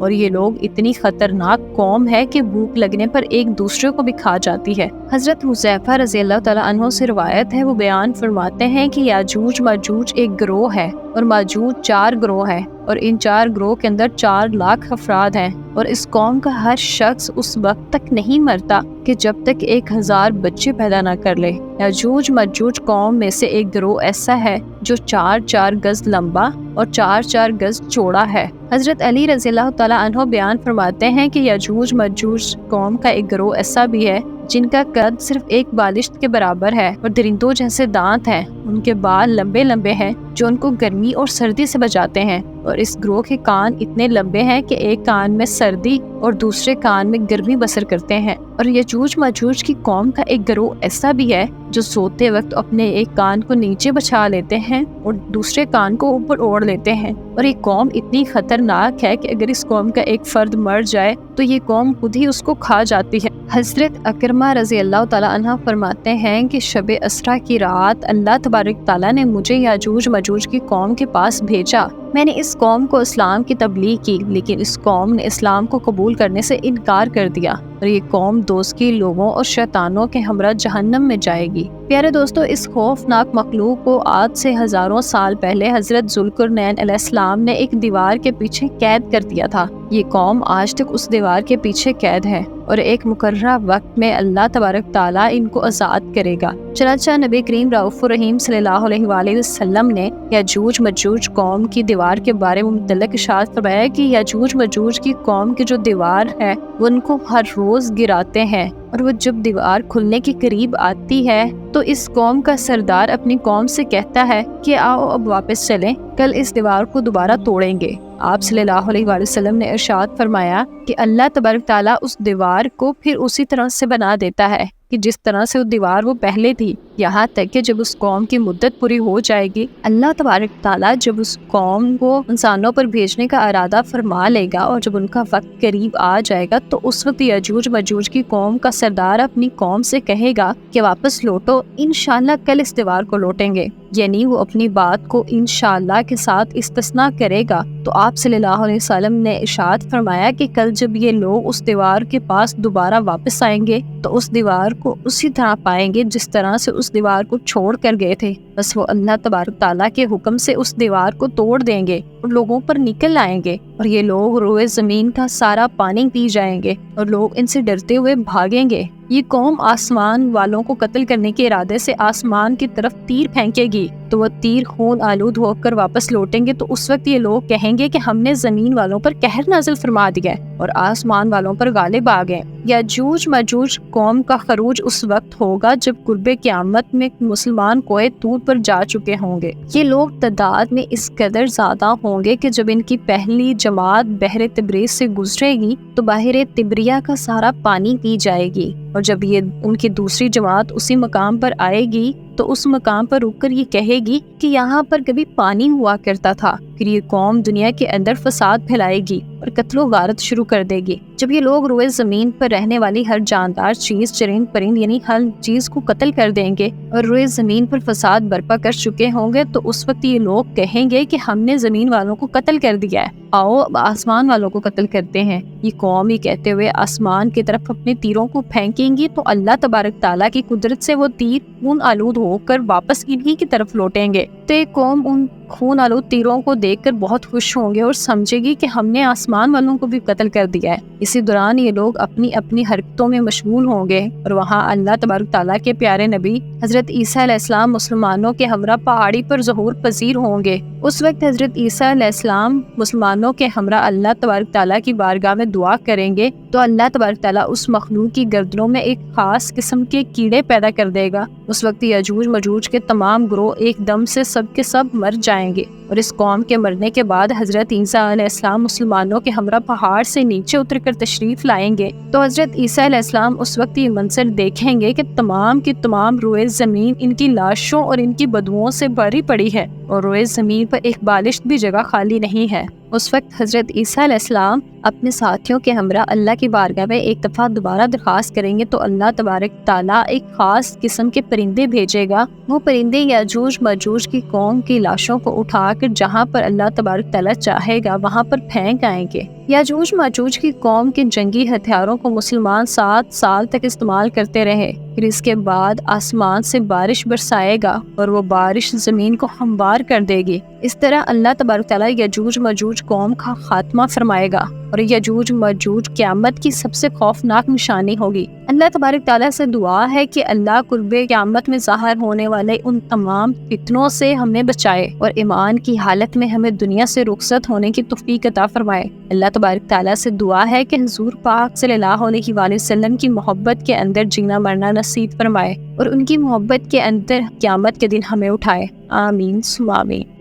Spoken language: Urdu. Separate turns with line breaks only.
اور یہ لوگ اتنی خطرناک قوم ہے کہ بھوک لگنے پر ایک دوسرے کو بھی کھا جاتی ہے۔ حضرت حذیفہ رضی اللہ تعالیٰ عنہ سے روایت ہے، وہ بیان فرماتے ہیں کہ یاجوج ماجوج ایک گروہ ہے اور ماجوج 4 گروہ ہے، اور ان 4 گروہ کے اندر 4 لاکھ افراد ہیں، اور اس قوم کا ہر شخص اس وقت تک نہیں مرتا کہ جب تک 1000 بچے پیدا نہ کر لے۔ یاجوج ماجوج قوم میں سے ایک گروہ ایسا ہے جو 4 گز لمبا اور 4 گز چوڑا ہے۔ حضرت علی رضی اللہ تعالیٰ عنہ بیان فرماتے ہیں کہ یاجوج ماجوج قوم کا ایک گروہ ایسا بھی ہے جن کا قد صرف ایک بالشت کے برابر ہے اور درندوں جیسے دانت ہیں، ان کے بال لمبے لمبے ہیں جو ان کو گرمی اور سردی سے بچاتے ہیں، اور اس گروہ کے کان اتنے لمبے ہیں کہ ایک کان میں سردی اور دوسرے کان میں گرمی بسر کرتے ہیں۔ اور یاجوج ماجوج کی قوم کا ایک گروہ ایسا بھی ہے جو سوتے وقت اپنے ایک کان کو نیچے بچھا لیتے ہیں اور دوسرے کان کو اوپر اوڑھ لیتے ہیں، اور یہ قوم اتنی خطرناک ہے کہ اگر اس قوم کا ایک فرد مر جائے تو یہ قوم خود ہی اس کو کھا جاتی ہے۔ حضرت اکرمہ رضی اللہ تعالیٰ عنہ فرماتے ہیں کہ شب اسریٰ کی رات اللہ تبارک تعالیٰ نے مجھے یاجوج ماجوج کی قوم کے پاس بھیجا۔ میں نے اس قوم کو اسلام کی تبلیغ کی، لیکن اس قوم نے اسلام کو قبول کرنے سے انکار کر دیا، اور یہ قوم دوزخی لوگوں اور شیطانوں کے ہمراہ جہنم میں جائے گی۔ پیارے دوستو، اس خوفناک مخلوق کو آج سے ہزاروں سال پہلے حضرت ذوالقرنین علیہ السلام نے ایک دیوار کے پیچھے قید کر دیا تھا۔ یہ قوم آج تک اس دیوار کے پیچھے قید ہے، اور ایک مقررہ وقت میں اللہ تبارک تعالیٰ ان کو آزاد کرے گا۔ چنانچہ نبی کریم رؤوف الرحیم صلی اللہ علیہ وآلہ وسلم نے یاجوج ماجوج قوم کی دیوار کے بارے میں متعلق ارشاد فرمایا کہ یاجوج ماجوج کی قوم کی جو دیوار ہے وہ ان کو ہر روز گراتے ہیں، اور وہ جب دیوار کھلنے کے قریب آتی ہے تو اس قوم کا سردار اپنی قوم سے کہتا ہے کہ آؤ اب واپس چلیں، کل اس دیوار کو دوبارہ توڑیں گے۔ آپ صلی اللہ علیہ وآلہ وسلم نے ارشاد فرمایا کہ اللہ تبارک تعالیٰ اس دیوار کو پھر اسی طرح سے بنا دیتا ہے کہ جس طرح سے وہ دیوار وہ پہلے تھی، یہاں تک کہ جب اس قوم کی مدت پوری ہو جائے گی، اللہ تبارک تعالیٰ جب اس قوم کو انسانوں پر بھیجنے کا ارادہ فرما لے گا اور جب ان کا وقت قریب آ جائے گا تو اس وقت یاجوج ماجوج کی قوم کا سردار اپنی قوم سے کہے گا کہ واپس لوٹو، انشاءاللہ کل اس دیوار کو لوٹیں گے، یعنی وہ اپنی بات کو انشاءاللہ کے ساتھ استثناء کرے گا۔ تو آپ صلی اللہ علیہ وسلم نے ارشاد فرمایا کہ کل جب یہ لوگ اس دیوار کے پاس دوبارہ واپس آئیں گے تو اس دیوار کو اسی طرح پائیں گے جس طرح سے اس دیوار کو چھوڑ کر گئے تھے، بس وہ اللہ تبارک تعالیٰ کے حکم سے اس دیوار کو توڑ دیں گے اور لوگوں پر نکل آئیں گے، اور یہ لوگ روئے زمین کا سارا پانی پی جائیں گے اور لوگ ان سے ڈرتے ہوئے بھاگیں گے۔ یہ قوم آسمان والوں کو قتل کرنے کے ارادے سے آسمان کی طرف تیر پھینکے گی تو وہ تیر خون آلود ہو کر واپس لوٹیں گے، تو اس وقت یہ لوگ کہیں گے کہ ہم نے زمین والوں پر قہر نازل فرما دیا ہے اور آسمان والوں پر غالب آ گئے۔ یاجوج ماجوج قوم کا خروج اس وقت ہوگا جب قرب قیامت میں مسلمان کوہ طور پر جا چکے ہوں گے۔ یہ لوگ تعداد میں اس قدر زیادہ ہوں گے کہ جب ان کی پہلی جماعت بحر تبریز سے گزرے گی تو بحر تبریہ کا سارا پانی پی جائے گی، اور جب یہ ان کی دوسری جماعت اسی مقام پر آئے گی تو اس مقام پر رک کر یہ کہے گی کہ یہاں پر کبھی پانی ہوا کرتا تھا۔ پھر یہ قوم دنیا کے اندر فساد پھیلائے گی اور قتل و غارت شروع کر دے گی۔ جب یہ لوگ روئے زمین پر رہنے والی ہر جاندار چیز، چرند پرند یعنی ہر چیز کو قتل کر دیں گے اور روئے زمین پر فساد برپا کر چکے ہوں گے، تو اس وقت یہ لوگ کہیں گے کہ ہم نے زمین والوں کو قتل کر دیا ہے، آؤ اب آسمان والوں کو قتل کرتے ہیں۔ یہ قوم یہ کہتے ہوئے آسمان کی طرف اپنے تیروں کو پھینکیں گی تو اللہ تبارک تعالیٰ کی قدرت سے وہ تیر خون آلود ہو کر واپس انہی کی طرف لوٹیں گے۔ تو یہ قوم ان خون آلود تیروں کو دیکھ کر بہت خوش ہوں گے اور سمجھے گی کہ ہم نے آسمان والوں کو بھی قتل کر دیا ہے۔ اسی دوران یہ لوگ اپنی اپنی حرکتوں میں مشغول ہوں گے اور وہاں اللہ تبارک تعالیٰ کے پیارے نبی حضرت عیسیٰ علیہ السلام مسلمانوں کے ہمراہ پہاڑی پر ظہور پذیر ہوں گے۔ اس وقت حضرت عیسیٰ علیہ السلام مسلمانوں کے ہمراہ اللہ تبارک تعالیٰ کی بارگاہ میں دعا کریں گے تو اللہ تبارک تعالیٰ اس مخلوق کی گردنوں میں ایک خاص قسم کے کیڑے پیدا کر دے گا۔ اس وقت یاجوج ماجوج کے تمام گروہ ایک دم سے سب کے سب مر جائیں گے، اور اس قوم کے مرنے کے بعد حضرت عیسیٰ علیہ السلام مسلمانوں کے ہمراہ پہاڑ سے نیچے اتر کر تشریف لائیں گے تو حضرت عیسیٰ علیہ السلام اس وقت یہ منظر دیکھیں گے کہ تمام کی تمام روئے زمین ان کی لاشوں اور ان کی بدبوؤں سے بھری پڑی ہے اور روئے زمین پر ایک بالشت بھی جگہ خالی نہیں ہے۔ اس وقت حضرت عیسیٰ علیہ السلام اپنے ساتھیوں کے ہمراہ اللہ کی بارگاہ میں ایک دفعہ دوبارہ درخواست کریں گے تو اللہ تبارک تعالیٰ ایک خاص قسم کے پرندے بھیجے گا۔ وہ پرندے یاجوج ماجوج کی قوم کی لاشوں کو اٹھا کر جہاں پر اللہ تبارک تعالیٰ چاہے گا وہاں پر پھینک آئیں گے۔ یاجوج ماجوج کی قوم کے جنگی ہتھیاروں کو مسلمان 7 سال تک استعمال کرتے رہے، پھر اس کے بعد آسمان سے بارش برسائے گا اور وہ بارش زمین کو ہموار کر دے گی۔ اس طرح اللہ تبارک تعالیٰ یاجوج ماجوج قوم کا خاتمہ فرمائے گا، اور یاجوج ماجوج قیامت کی سب سے خوفناک نشانی ہوگی۔ اللہ تبارک تعالیٰ سے دعا ہے کہ اللہ قرب قیامت میں ظاہر ہونے والے ان تمام فتنوں سے ہمیں بچائے اور ایمان کی حالت میں ہمیں دنیا سے رخصت ہونے کی توفیق عطا فرمائے۔ اللہ تبارک تعالیٰ سے دعا ہے کہ حضور پاک صلی اللہ علیہ وآلہ وسلم کی محبت کے اندر جینا مرنا نصیب فرمائے اور ان کی محبت کے اندر قیامت کے دن ہمیں اٹھائے۔ آمین ثم آمین۔